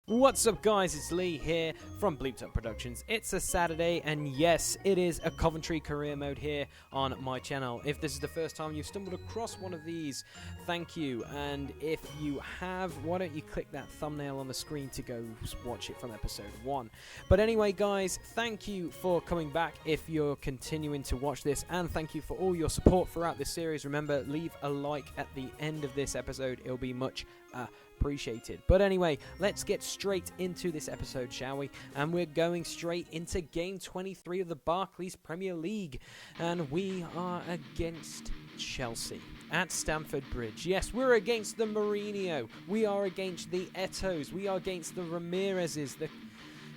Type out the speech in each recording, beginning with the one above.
What's up guys, it's Lee here from Bleeped Up Productions. It's a Saturday and yes, it is a Coventry career mode here on my channel. If this is the first time you've stumbled across one of these, thank you. And if you have, why don't you click that thumbnail on the screen to go watch it from episode 1. But anyway guys, thank you for coming back if you're continuing to watch this, and thank you for all your support throughout this series. Remember, leave a like at the end of this episode, it'll be much appreciated. But anyway, let's get straight into this episode, shall we? And we're going straight into game 23 of the Barclays Premier League, and we are against Chelsea at Stamford Bridge. Yes, we're against the Mourinho, we are against the Etos, we are against the Ramirez's, the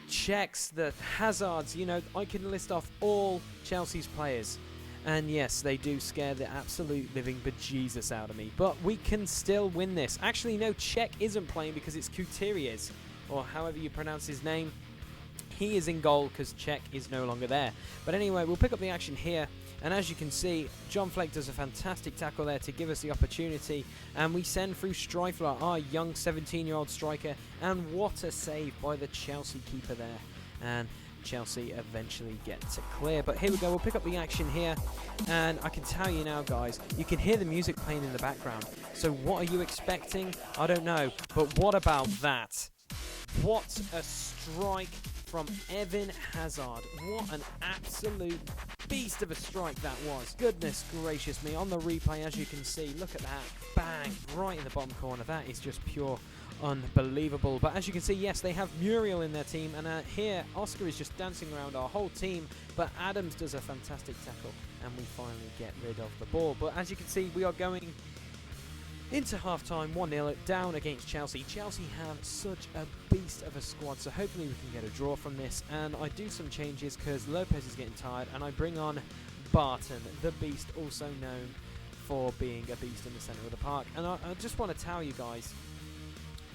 Czechs, the Hazards. You know, I can list off all Chelsea's players. And yes, they do scare the absolute living bejesus out of me. But we can still win this. Actually, no, Czech isn't playing because it's Gutierrez, or however you pronounce his name. He is in goal because Czech is no longer there. But anyway, we'll pick up the action here. And as you can see, John Fleck does a fantastic tackle there to give us the opportunity. And we send through Streifler, our young 17-year-old striker. And what a save by the Chelsea keeper there. And Chelsea eventually get to clear. But here we go, we'll pick up the action here, and I can tell you now guys, you can hear the music playing in the background. So what are you expecting? I don't know, but what about that? What a strike from Eden Hazard. What an absolute beast of a strike that was. Goodness gracious me. On the replay, as you can see, look at that, bang, right in the bottom corner. That is just pure unbelievable. But as you can see, yes, they have Muriel in their team, and here Oscar is just dancing around our whole team, but Adams does a fantastic tackle and we finally get rid of the ball. But as you can see, we are going into half-time 1-0 down against Chelsea. Chelsea have such a beast of a squad, so hopefully we can get a draw from this. And I do some changes because Lopez is getting tired, and I bring on Barton, the beast, also known for being a beast in the centre of the park. And I just want to tell you guys,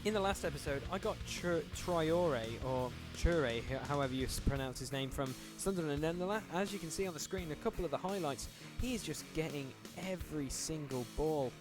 in the last episode, I got Traore, or Ture, however you pronounce his name, from Sunderland. And as you can see on the screen, a couple of the highlights, he is just getting every single ball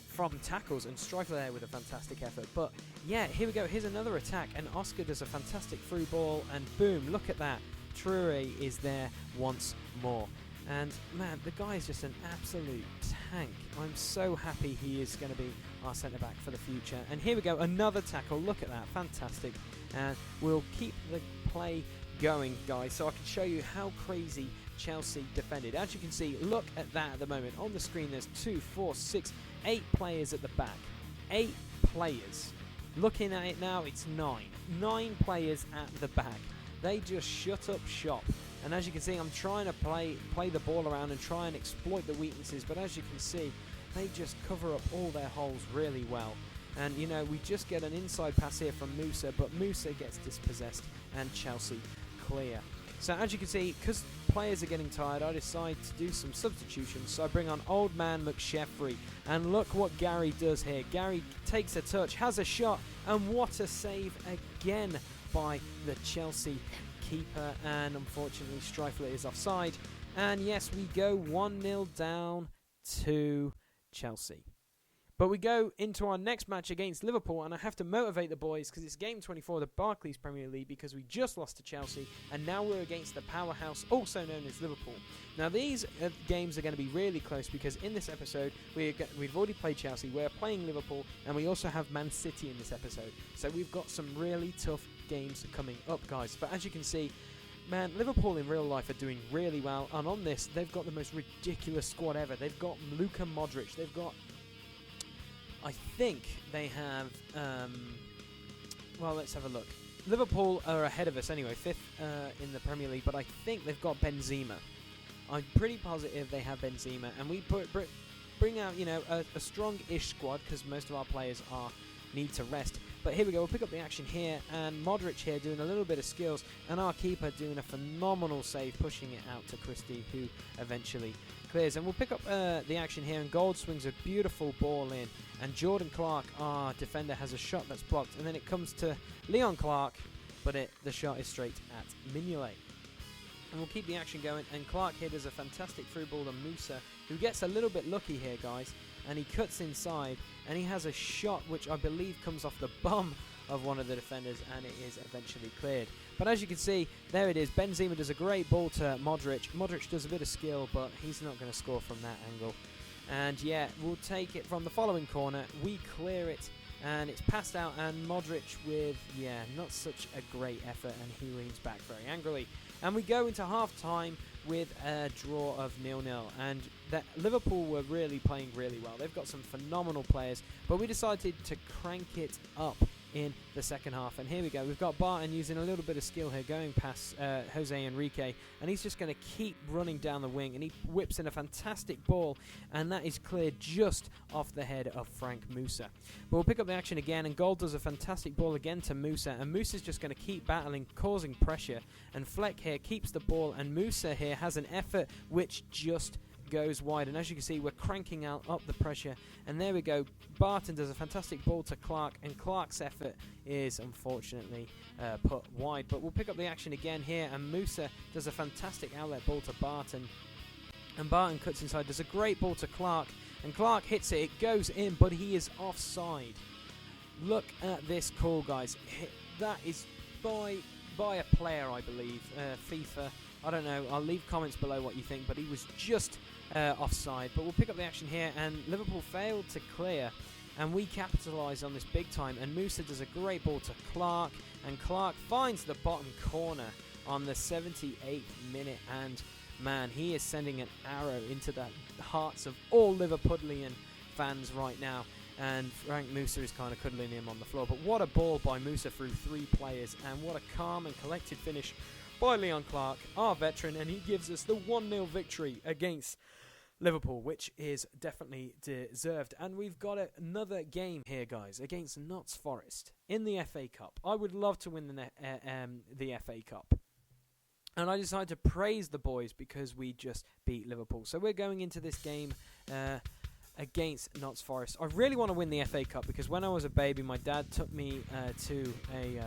from tackles, and Streifler there with a fantastic effort. But yeah, here we go, here's another attack, and Oscar does a fantastic through ball, and boom, look at that, Traore is there once more. And man, the guy is just an absolute tank. I'm so happy he is going to be our centre-back for the future. And here we go, another tackle. Look at that, fantastic. And we'll keep the play going, guys, so I can show you how crazy Chelsea defended. As you can see, look at that at the moment. On the screen, there's 2, 4, 6, 8 players at the back. 8 players. Looking at it now, it's 9. 9 players at the back. They just shut up shop. And as you can see, I'm trying to play the ball around and try and exploit the weaknesses, but as you can see, they just cover up all their holes really well. And you know, we just get an inside pass here from Musa, but Musa gets dispossessed and Chelsea clear. So as you can see, because players are getting tired, I decide to do some substitutions. So I bring on old man McSheffrey, and look what Gary does here. Gary takes a touch, has a shot, and what a save again by the Chelsea keeper, and unfortunately Streifler is offside. And yes, we go 1-0 down to Chelsea. But we go into our next match against Liverpool, and I have to motivate the boys because it's game 24 of the Barclays Premier League, because we just lost to Chelsea and now we're against the powerhouse also known as Liverpool. Now these games are going to be really close because in this episode we've already played Chelsea, we're playing Liverpool, and we also have Man City in this episode. So we've got some really tough games coming up, guys. But as you can see, man, Liverpool in real life are doing really well, and on this they've got the most ridiculous squad ever. They've got Luka Modric, they've got, I think they have, well, let's have a look. Liverpool are ahead of us anyway, 5th in the Premier League, but I think they've got Benzema. I'm pretty positive they have Benzema, and we bring out, you know, a strong-ish squad because most of our players need to rest. But here we go, we'll pick up the action here, and Modric here doing a little bit of skills, and our keeper doing a phenomenal save, pushing it out to Christie, who eventually clears. And we'll pick up the action here, and Gold swings a beautiful ball in, and Jordan Clark, our defender, has a shot that's blocked, and then it comes to Leon Clark, but the shot is straight at Mignolet. And we'll keep the action going, and Clark here does a fantastic through ball to Musa, who gets a little bit lucky here, guys, and he cuts inside, and he has a shot which I believe comes off the bum of one of the defenders, and it is eventually cleared. But as you can see, there it is. Benzema does a great ball to Modric. Modric does a bit of skill, but he's not going to score from that angle. And yeah, we'll take it from the following corner. We clear it, and it's passed out, and Modric with, yeah, not such a great effort, and he leans back very angrily. And we go into half-time with a draw of 0-0, and that Liverpool were really playing really well. They've got some phenomenal players, but we decided to crank it up in the second half. And here we go, we've got Barton using a little bit of skill here, going past Jose Enrique, and he's just going to keep running down the wing, and he whips in a fantastic ball, and that is cleared just off the head of Frank Musa. But we'll pick up the action again, and Gold does a fantastic ball again to Musa, and Musa's just going to keep battling, causing pressure, and Fleck here keeps the ball, and Musa here has an effort which just goes wide, and as you can see, we're cranking up the pressure, and there we go. Barton does a fantastic ball to Clark, and Clark's effort is unfortunately put wide. But we'll pick up the action again here, and Musa does a fantastic outlet ball to Barton, and Barton cuts inside, does a great ball to Clark, and Clark hits it, it goes in, but he is offside. Look at this call, guys. That is by a player, I believe, FIFA. I don't know, I'll leave comments below what you think, but he was just offside. But we'll pick up the action here, and Liverpool failed to clear, and we capitalise on this big time, and Musa does a great ball to Clark, and Clark finds the bottom corner on the 78th minute, and man, he is sending an arrow into the hearts of all Liverpudlian fans right now, and Frank Musa is kind of cuddling him on the floor. But what a ball by Musa through 3 players, and what a calm and collected finish by Leon Clark, our veteran, and he gives us the 1-0 victory against Liverpool, which is definitely deserved. And we've got another game here, guys, against Notts Forest in the FA Cup. I would love to win the FA Cup, and I decided to praise the boys because we just beat Liverpool. So we're going into this game against Notts Forest. I really want to win the FA Cup because when I was a baby, my dad took me to a...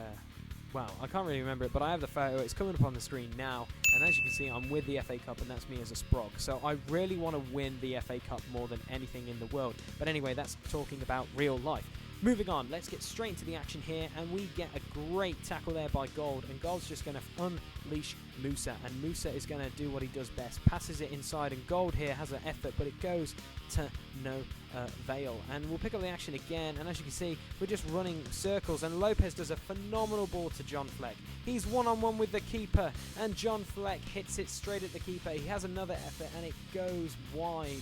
Wow, I can't really remember it, but I have the photo. It's coming up on the screen now, and as you can see, I'm with the FA Cup, and that's me as a Sprog. So I really want to win the FA Cup more than anything in the world. But anyway, that's talking about real life. Moving on, let's get straight into the action here, and we get a great tackle there by Gold, and Gold's just going to unleash Musa, and Musa is going to do what he does best, passes it inside, and Gold here has an effort, but it goes to no avail. And we'll pick up the action again, and as you can see, we're just running circles, and Lopez does a phenomenal ball to John Fleck. He's one-on-one with the keeper, and John Fleck hits it straight at the keeper. He has another effort, and it goes wide.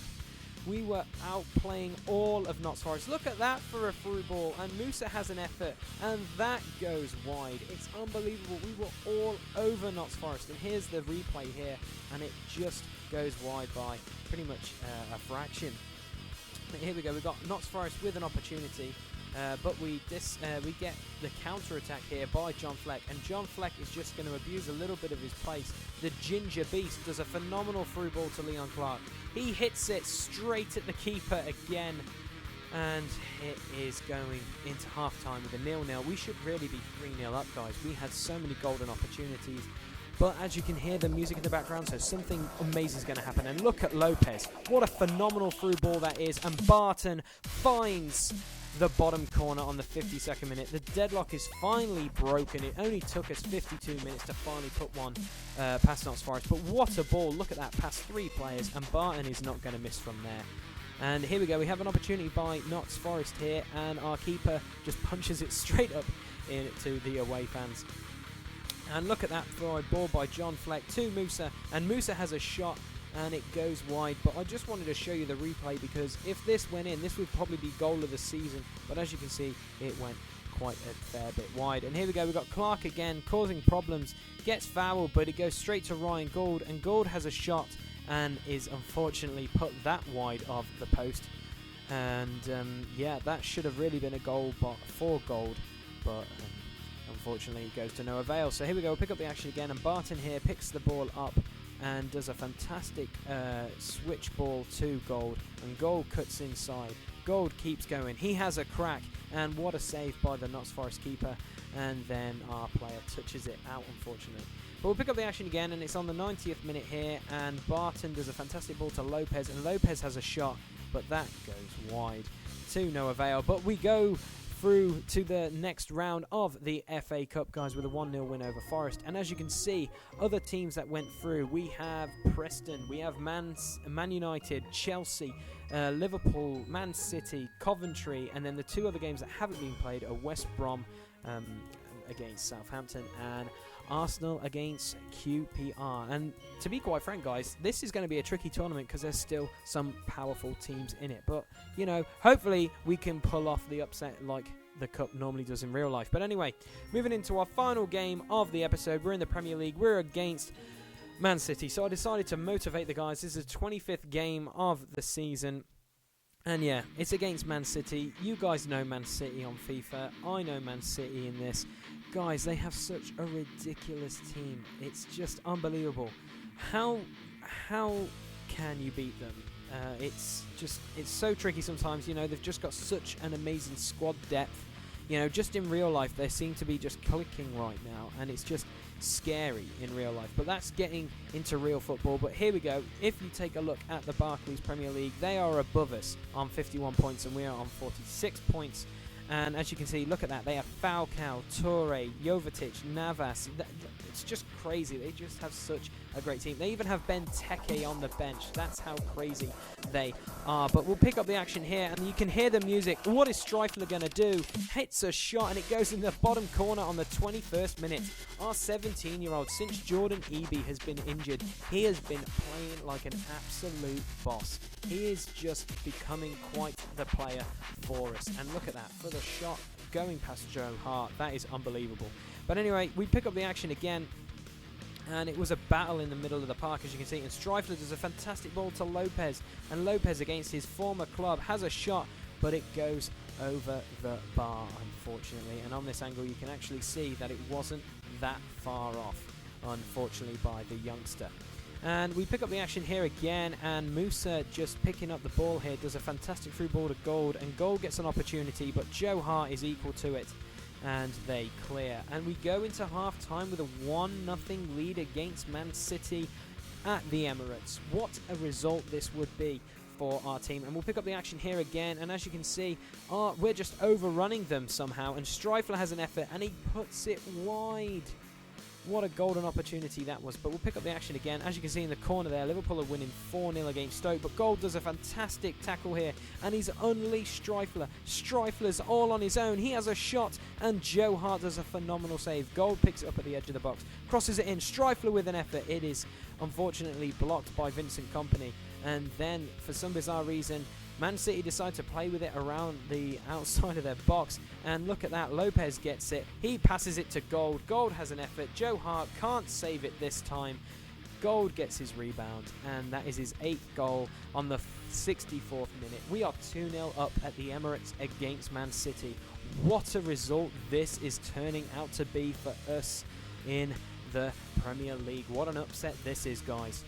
We were outplaying all of Notts Forest. Look at that for a through ball, and Musa has an effort, and that goes wide. It's unbelievable. We were all over Notts Forest, and here's the replay here, and it just goes wide by pretty much a fraction. But here we go. We've got Notts Forest with an opportunity, but we get the counter-attack here by John Fleck, and John Fleck is just going to abuse a little bit of his pace. The Ginger Beast does a phenomenal through ball to Leon Clark. He hits it straight at the keeper again, and it is going into half-time with a 0-0. We should really be 3-0 up, guys. We had so many golden opportunities, but as you can hear the music in the background, so something amazing is going to happen. And look at Lopez. What a phenomenal through ball that is, and Barton finds the bottom corner on the 52nd minute. The deadlock is finally broken. It only took us 52 minutes to finally put one past Notts Forest, but what a ball. Look at that, past 3 players, and Barton is not going to miss from there. And here we go, we have an opportunity by Notts Forest here, and our keeper just punches it straight up into the away fans. And look at that ball by John Fleck to Musa, and Musa has a shot, and it goes wide. But I just wanted to show you the replay, because if this went in, this would probably be goal of the season, but as you can see, it went quite a fair bit wide. And here we go, we've got Clark again causing problems, gets fouled, but it goes straight to Ryan Gould, and Gould has a shot and is unfortunately put that wide of the post. And yeah, that should have really been a goal for Gold. but unfortunately it goes to no avail. So here we go, we'll pick up the action again, and Barton here picks the ball up and does a fantastic switch ball to Gold, and Gold cuts inside. Gold keeps going, he has a crack, and what a save by the Notts Forest keeper, and then our player touches it out, unfortunately. But we'll pick up the action again, and it's on the 90th minute here, and Barton does a fantastic ball to Lopez, and Lopez has a shot, but that goes wide to no avail. But we go through to the next round of the FA Cup, guys, with a 1-0 win over Forest. And as you can see, other teams that went through, we have Preston, we have Man United, Chelsea, Liverpool, Man City, Coventry, and then the two other games that haven't been played are West Brom against Southampton and Arsenal against QPR. And to be quite frank, guys, this is going to be a tricky tournament because there's still some powerful teams in it. But, you know, hopefully we can pull off the upset like the Cup normally does in real life. But anyway, moving into our final game of the episode, we're in the Premier League. We're against Man City. So I decided to motivate the guys. This is the 25th game of the season. And yeah, it's against Man City. You guys know Man City on FIFA. I know Man City in this. Guys, they have such a ridiculous team. It's just unbelievable. How can you beat them? It's so tricky sometimes. You know, they've just got such an amazing squad depth. You know, just in real life, they seem to be just clicking right now, and it's just scary in real life. But that's getting into real football. But here we go. If you take a look at the Barclays Premier League, they are above us on 51 points, and we are on 46 points. And as you can see, look at that. They have Falcao, Toure, Jovetic, Navas. It's just crazy. They just have such a great team. They even have Benteke on the bench. That's how crazy they are. But we'll pick up the action here, and you can hear the music. What is Streifler going to do? Hits a shot, and it goes in the bottom corner on the 21st minute. Our 17-year-old, since Jordan Eby has been injured, he has been playing like an absolute boss. He is just becoming quite the player for us. And look at that, for the shot going past Joe Hart. That is unbelievable. But anyway, we pick up the action again, and it was a battle in the middle of the park, as you can see. And Streifler does a fantastic ball to Lopez, and Lopez, against his former club, has a shot, but it goes over the bar, unfortunately. And on this angle, you can actually see that it wasn't that far off, unfortunately, by the youngster. And we pick up the action here again, and Musa just picking up the ball here does a fantastic through ball to Gold, and Gold gets an opportunity, but Joe Hart is equal to it, and they clear. And we go into half-time with a 1-0 lead against Man City at the Emirates. What a result this would be for our team. And we'll pick up the action here again, and as you can see, we're just overrunning them somehow, and Streifler has an effort, and he puts it wide. What a golden opportunity that was. But we'll pick up the action again. As you can see in the corner there, Liverpool are winning 4-0 against Stoke. But Gold does a fantastic tackle here, and he's unleashed Streifler. Streifler's all on his own. He has a shot, and Joe Hart does a phenomenal save. Gold picks it up at the edge of the box, crosses it in. Streifler with an effort. It is unfortunately blocked by Vincent Kompany. And then, for some bizarre reason, Man City decide to play with it around the outside of their box, and look at that, Lopez gets it, he passes it to Gold, Gold has an effort, Joe Hart can't save it this time, Gold gets his rebound, and that is his 8th goal on the 64th minute. We are 2-0 up at the Emirates against Man City. What a result this is turning out to be for us in the Premier League. What an upset this is, guys.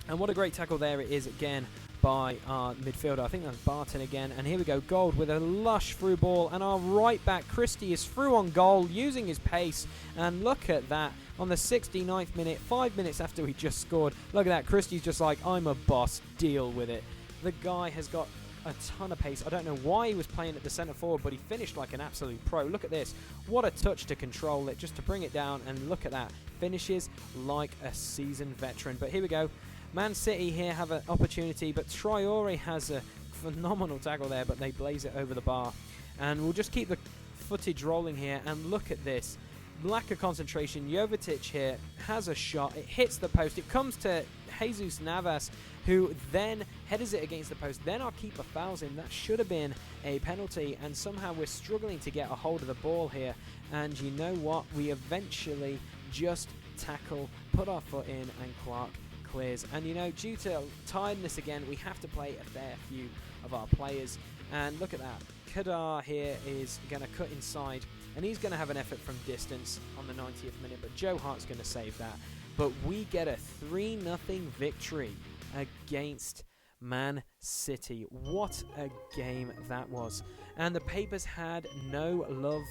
And what a great tackle there it is again by our midfielder. I think that's Barton again. And here we go, Gold with a lush through ball. And our right back, Christie, is through on goal using his pace. And look at that. On the 69th minute, 5 minutes after we just scored. Look at that. Christie's just like, I'm a boss. Deal with it. The guy has got a ton of pace. I don't know why he was playing at the centre forward, but he finished like an absolute pro. Look at this. What a touch to control it, just to bring it down. And look at that. Finishes like a seasoned veteran. But here we go. Man City here have an opportunity, but Traore has a phenomenal tackle there, but they blaze it over the bar. And we'll just keep the footage rolling here, and look at this. Lack of concentration. Jovetic here has a shot. It hits the post. It comes to Jesus Navas, who then headers it against the post. Then our keeper fouls him. That should have been a penalty, and somehow we're struggling to get a hold of the ball here. And you know what? We eventually just tackle, put our foot in, and Clark clears. And, you know, due to tiredness again, we have to play a fair few of our players. And look at that. Kadar here is going to cut inside, and he's going to have an effort from distance on the 90th minute, but Joe Hart's going to save that. But we get a 3-0 victory against Man City. What a game that was. And the papers had no love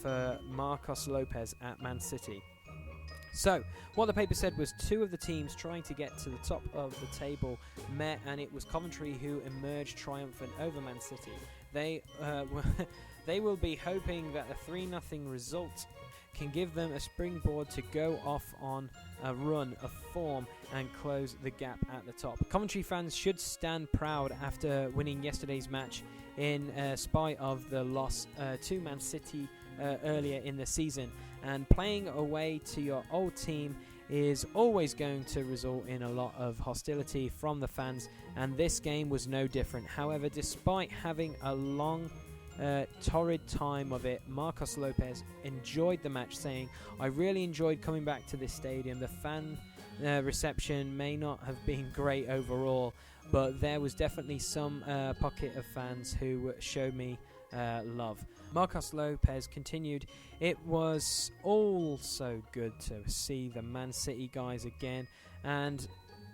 for Marcos Lopez at Man City. So, what the paper said was two of the teams trying to get to the top of the table met, and it was Coventry who emerged triumphant over Man City. They will be hoping that the 3-0 result can give them a springboard to go off on a run of form and close the gap at the top. Coventry fans should stand proud after winning yesterday's match in spite of the loss to Man City earlier in the season. And playing away to your old team is always going to result in a lot of hostility from the fans, and this game was no different. However, despite having a long torrid time of it, Marcos Lopez enjoyed the match, saying, "I really enjoyed coming back to this stadium. The fan reception may not have been great overall, but there was definitely some pocket of fans who showed me love." Marcos Lopez continued, "It was also good to see the Man City guys again, and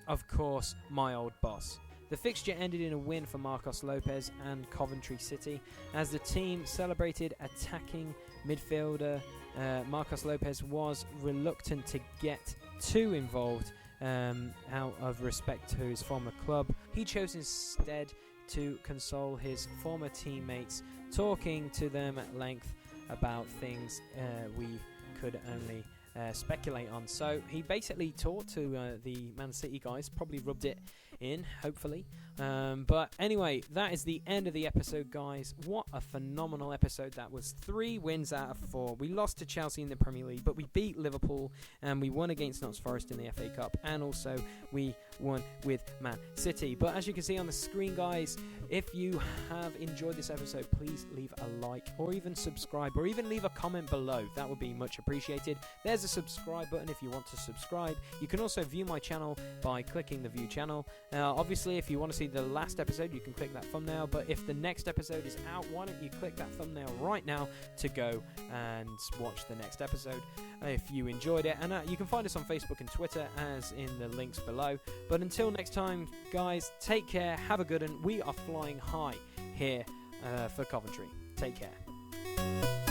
of course my old boss." The fixture ended in a win for Marcos Lopez and Coventry City as the team celebrated. Attacking midfielder Marcos Lopez was reluctant to get too involved out of respect to his former club. He chose instead to console his former teammates, talking to them at length about things we could only speculate on. So he basically talked to the Man City guys, probably rubbed it in, hopefully. But anyway, that is the end of the episode, guys. What a phenomenal episode that was. 3 wins out of 4. We lost to Chelsea in the Premier League, but we beat Liverpool, and we won against Notts Forest in the FA Cup, and also we won with Man City. But as you can see on the screen, guys, if you have enjoyed this episode, please leave a like, or even subscribe, or even leave a comment below. That would be much appreciated. There's a subscribe button if you want to subscribe. You can also view my channel by clicking the view channel. Obviously, if you want to see the last episode, you can click that thumbnail, but if the next episode is out, why don't you click that thumbnail right now to go and watch the next episode if you enjoyed it. And you can find us on Facebook and Twitter as in the links below. But until next time, guys, take care, have a good one. We are flying high here for Coventry. Take care.